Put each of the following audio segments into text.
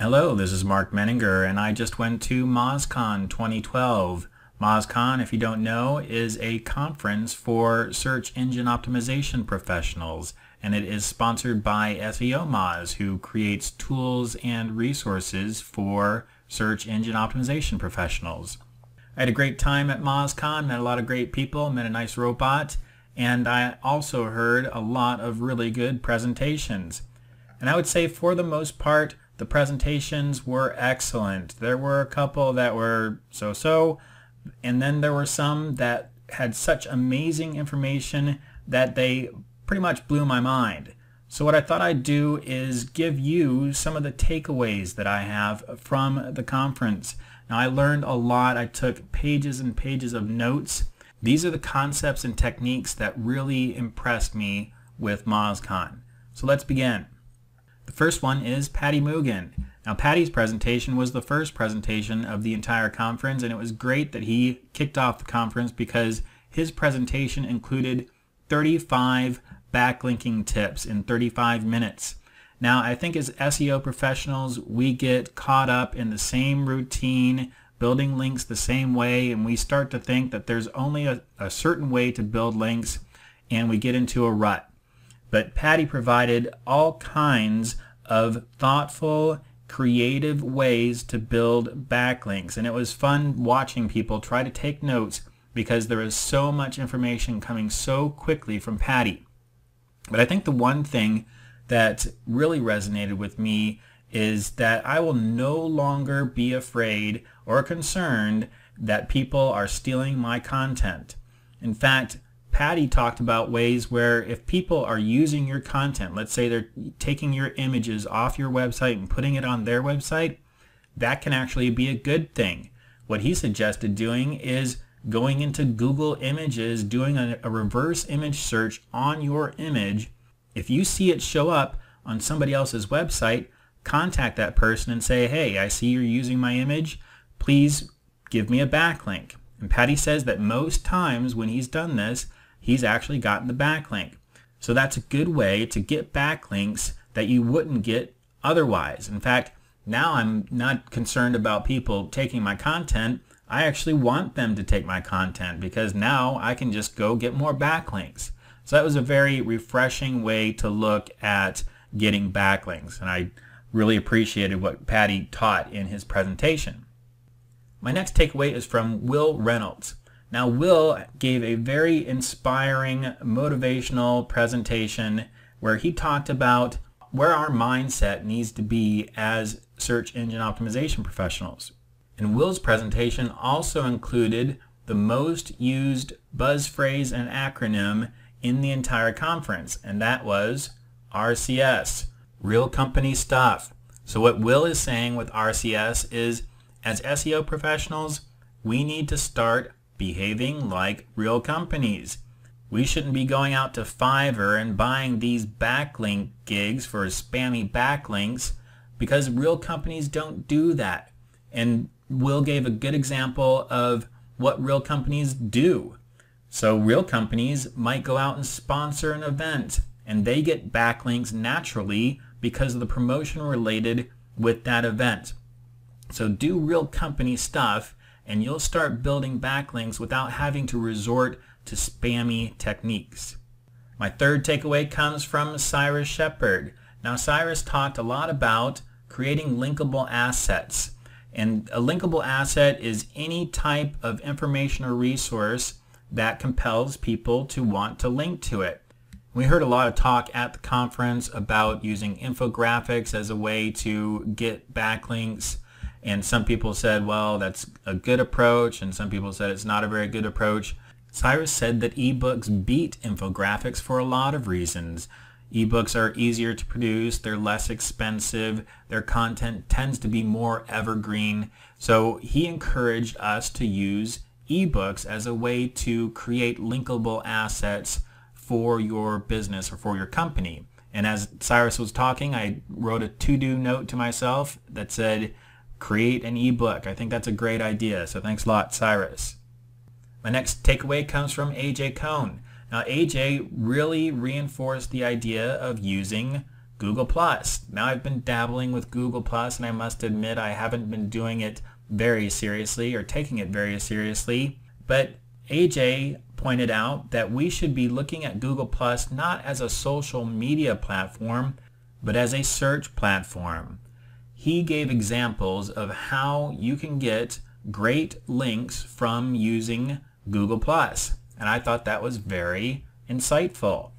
Hello, this is Mark Menninger, and I just went to MozCon 2012. MozCon, if you don't know, is a conference for search engine optimization professionals, and it is sponsored by SEO Moz, who creates tools and resources for search engine optimization professionals. I had a great time at MozCon, met a lot of great people, met a nice robot, and I also heard a lot of really good presentations. And I would say for the most part, the presentations were excellent. There were a couple that were so-so, and then there were some that had such amazing information that they pretty much blew my mind. So what I thought I'd do is give you some of the takeaways that I have from the conference. Now, I learned a lot. I took pages and pages of notes. These are the concepts and techniques that really impressed me with MozCon. So let's begin. The first one is Patty Mugen. Now, Patty's presentation was the first presentation of the entire conference, and it was great that he kicked off the conference because his presentation included 35 backlinking tips in 35 minutes. Now, I think as SEO professionals, we get caught up in the same routine, building links the same way, and we start to think that there's only a certain way to build links, and we get into a rut. But Patty provided all kinds of thoughtful, creative ways to build backlinks. And it was fun watching people try to take notes because there is so much information coming so quickly from Patty. But I think the one thing that really resonated with me is that I will no longer be afraid or concerned that people are stealing my content. In fact, Patty talked about ways where if people are using your content, let's say they're taking your images off your website and putting it on their website, that can actually be a good thing. What he suggested doing is going into Google Images, doing a reverse image search on your image. If you see it show up on somebody else's website, contact that person and say, hey, I see you're using my image. Please give me a backlink. And Patty says that most times when he's done this, he's actually gotten the backlink. So that's a good way to get backlinks that you wouldn't get otherwise. In fact, now I'm not concerned about people taking my content. I actually want them to take my content because now I can just go get more backlinks. So that was a very refreshing way to look at getting backlinks, and I really appreciated what Patty taught in his presentation. My next takeaway is from Will Reynolds. Now, Will gave a very inspiring, motivational presentation where he talked about where our mindset needs to be as search engine optimization professionals. And Will's presentation also included the most used buzz phrase and acronym in the entire conference, and that was RCS, Real Company Stuff. So what Will is saying with RCS is, as SEO professionals, we need to start behaving like real companies. We shouldn't be going out to Fiverr and buying these backlink gigs for spammy backlinks because real companies don't do that. And Will gave a good example of what real companies do. So real companies might go out and sponsor an event and they get backlinks naturally because of the promotion related with that event. So do real company stuff and you'll start building backlinks without having to resort to spammy techniques. My third takeaway comes from Cyrus Shepard. Now, Cyrus talked a lot about creating linkable assets. And a linkable asset is any type of information or resource that compels people to want to link to it. We heard a lot of talk at the conference about using infographics as a way to get backlinks. And some people said, well, that's a good approach, and some people said it's not a very good approach. Cyrus said that ebooks beat infographics for a lot of reasons. Ebooks are easier to produce, they're less expensive, their content tends to be more evergreen. So he encouraged us to use ebooks as a way to create linkable assets for your business or for your company. And as Cyrus was talking, I wrote a to-do note to myself that said, create an ebook. I think that's a great idea. So thanks a lot, Cyrus. My next takeaway comes from AJ Cohn. Now, AJ really reinforced the idea of using Google Plus. Now I've been dabbling with Google Plus, and I must admit I haven't been doing it very seriously or taking it very seriously, but AJ pointed out that we should be looking at Google Plus not as a social media platform, but as a search platform. He gave examples of how you can get great links from using Google Plus, and I thought that was very insightful.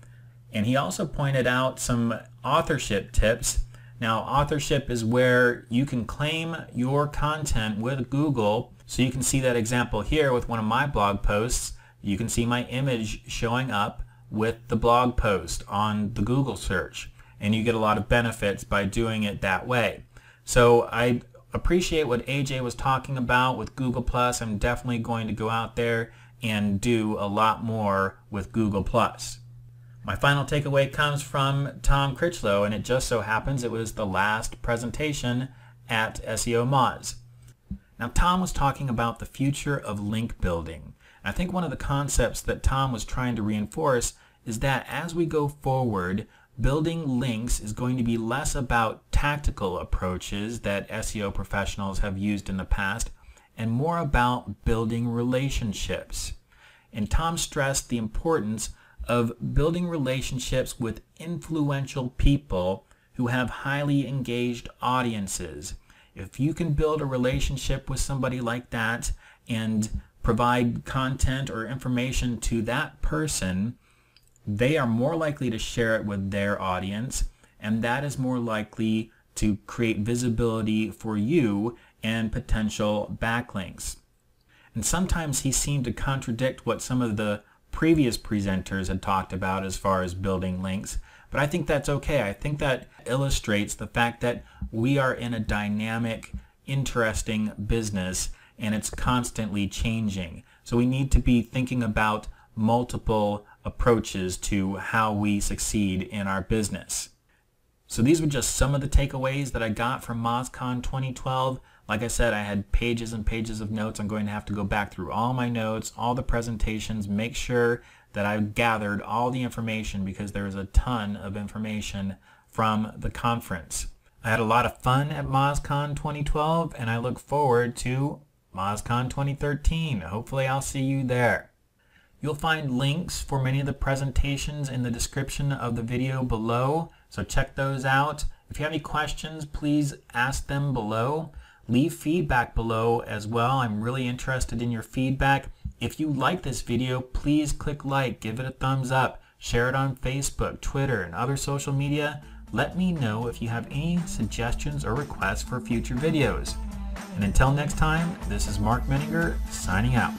And he also pointed out some authorship tips. Now, authorship is where you can claim your content with Google. So you can see that example here with one of my blog posts. You can see my image showing up with the blog post on the Google search, and you get a lot of benefits by doing it that way. So I appreciate what AJ was talking about with Google Plus. I'm definitely going to go out there and do a lot more with Google Plus. My final takeaway comes from Tom Critchlow, and it just so happens it was the last presentation at SEO Moz. Now, Tom was talking about the future of link building. I think one of the concepts that Tom was trying to reinforce is that as we go forward, building links is going to be less about tactical approaches that SEO professionals have used in the past and more about building relationships. And Tom stressed the importance of building relationships with influential people who have highly engaged audiences. If you can build a relationship with somebody like that and provide content or information to that person, they are more likely to share it with their audience, and that is more likely to create visibility for you and potential backlinks. And sometimes he seemed to contradict what some of the previous presenters had talked about as far as building links, but I think that's okay. I think that illustrates the fact that we are in a dynamic, interesting business, and it's constantly changing. So we need to be thinking about multiple approaches to how we succeed in our business. So these were just some of the takeaways that I got from MozCon 2012. Like I said, I had pages and pages of notes. I'm going to have to go back through all my notes, all the presentations, make sure that I've gathered all the information because there is a ton of information from the conference. I had a lot of fun at MozCon 2012, and I look forward to MozCon 2013. Hopefully I'll see you there. You'll find links for many of the presentations in the description of the video below, so check those out. If you have any questions, please ask them below. Leave feedback below as well. I'm really interested in your feedback. If you like this video, please click like, give it a thumbs up, share it on Facebook, Twitter, and other social media. Let me know if you have any suggestions or requests for future videos. And until next time, this is Mark Menninger signing out.